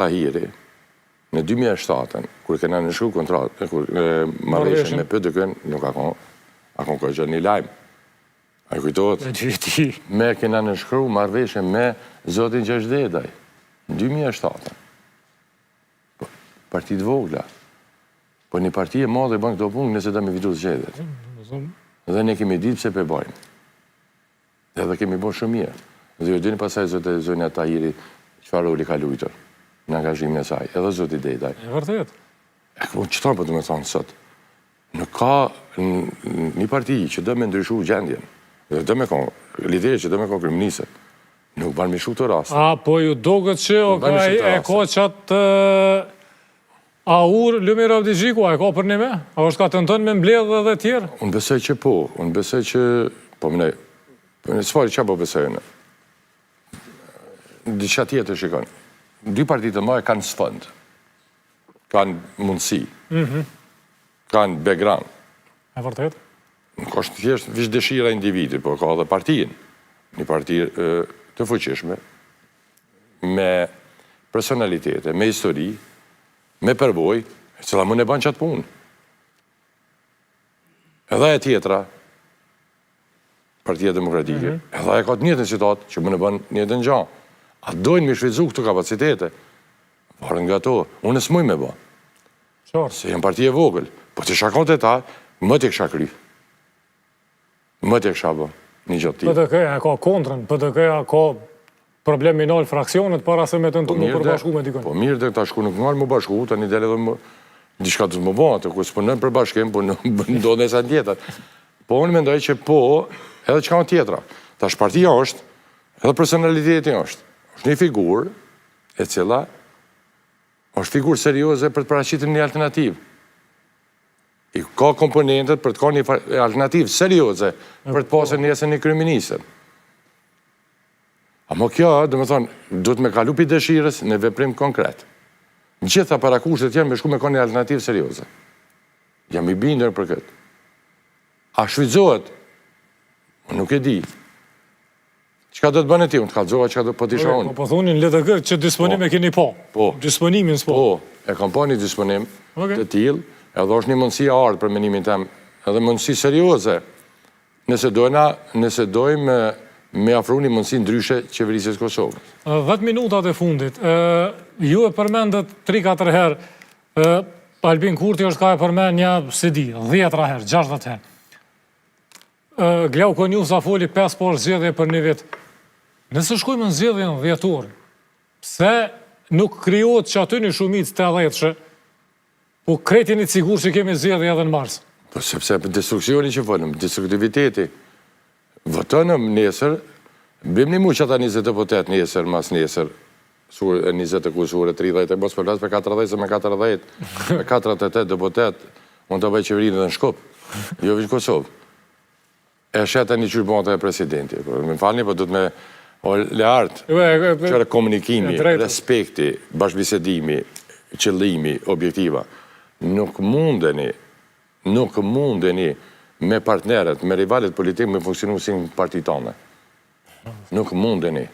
Tahiri, në 2007, kur kena nënshkru kontratë, kur marrëveshjen me PDK-n, nuk akon kërgjë një lajmë. A i kujtohet? Me kena nënshkru marrëveshjen me zotin Gjershdedaj, në 2007. Partit vogla. Po një parti e madhe e bën këto punë nëse da me vitu të gjedet. Dhe ne kemi ditë pse pe bajmë. Edhe kemi bën shumë mirë. Dhe ju dini pasaj zonja Tahiri çfarë roli ka luajtur në angazhimin e saj, edhe zoti Dedaj. E vërtet. Çfarë po të më thonë sot? Nuk ka një parti që do me ndryshu gjendjen, dhe do me konë, lideri që do me konë kryeministër, nuk banë me shumë të rast. A, po ju doget që e ka qatë Aur Lumir Avdigjiku, a e ka për një me? A është ka të nëtën me mbledhë dhe tjerë? Unë besoj që po, unë besoj që, po mënej, sfari që po besojnë? Diqa tjetër shikon. Dy partit të mëdha kanë sfond, kanë mundësi, kanë background. E vërtet? Nuk është thjesht vish dëshira individi, po ka edhe partinë. Një parti të fuqishme, me personalitete, me histori, me përvoj, cila më ne banë qatë punë. Edhe e tjetra, Partia Demokratike, edhe e ka të njëtën situatë që më ne banë njëtën gjanë. A dojnë me shvizu këtu kapacitete? Varën nga to, unë s'muj me ba. Se jenë partije vogël, po të shakot e ta, më të kësha kry. Më të kësha ba, një gjatë tjetë. PDK-ja ka kontrën, PDK-ja ka problem minal fraksionet para se me të në të përbashku me dikon. Po mirë dhe ta shku nuk nërë më bashku, ta një dele dhe më diçka të të më ba, të ku s'pë nërë përbashkim, po në do në esan tjetër. Po unë mendoj që po, edhe që ka në tjetra. Ta shpartia është, edhe personaliteti është. është një figurë e cila është figurë serioze për të paraqitur një alternativë. I ka komponentet për të ka një alternativë serioze për të pasur nesër një kryeministër. Amo kjo, dhe me thonë, do të me kalu pi dëshirës në veprim konkret. Në gjitha parakushtet janë me shku me ka një alternativë serioze. Jam i bindur për këtë. A shvizohet? Nuk e di. Qka do të bënë ti? Unë të kalzova qka do të pëtisha unë. Po thunin LDG që disponim e keni po. Po. Disponimin s'po. Po, e kam po një disponim të tilë, edhe është një mundësi ardhë për menimin tem, edhe mundësi serioze. Nëse dojmë me afru një mundësi ndryshe qeverisjes Kosovës. 10 minutat e fundit, ju e përmendet 3-4 herë, Albin Kurti është ka e përmend një, se di, 10 herë, 60 herë. Glau Konjusa foli 5 por zgjedhje për një vit. Nëse shkojmë në zgjedhjen dhjetor, pse nuk krijohet që aty një shumicë të 80-shë, po kretin i sigur që kemi zgjedhje edhe në mars? Po sepse për destruksioni që folëm, destruktiviteti, votënëm nesër, bim një mu që ata 20 deputet nesër, mas nesër, 20 kusure, 30, e mos përlas për 40, se me 40, me 48 deputet, unë të bëj qeverinë dhe në Shkup, jo vishë Kosovë. E sheta një qyrbonte e presidenti. Me falni, po du të me leartë, qërë komunikimi, respekti, bashkëbisedimi, qëllimi, objektiva. Nuk mundeni me partneret, me rivalet politikë me funksionu si në partit tonë. Nuk mundeni.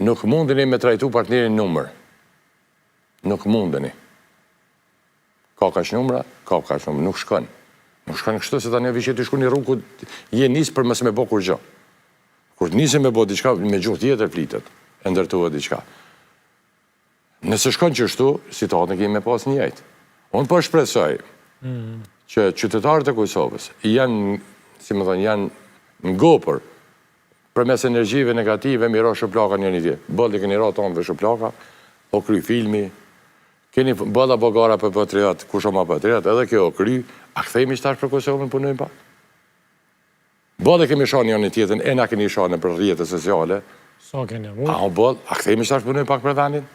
Nuk mundeni me trajtu partnerin numër. Nuk mundeni. Ka kash numra, nuk shkën. Nuk shkën kështu se ta një vishet të shku një rrugë ku je nisë për mësë me bo kur gjë. Kur nisë me bo diqka, me gjuhë tjetër flitet, e ndërtuat diqka. Nëse shkën qështu, situatën kemi me pas një jetë. Unë po shpresoj që qytetarët e Kosovës janë, si më thënë, janë ngopër për mes energjive negative, mi ra shëplaka një tjetë. Bëllë i keni ra tonë dhe shëplaka, o kry filmi, keni bëlla bogara për patriot, kusho ma patriot, edhe kjo o kry, a këthejmë i shtash për Kosovën punojmë pak? Bëllë kemi shanë një tjetën, e na keni shanë për rjetët sociale. Sa keni, mu? A këthejmë i shtash punojmë pak për vendin?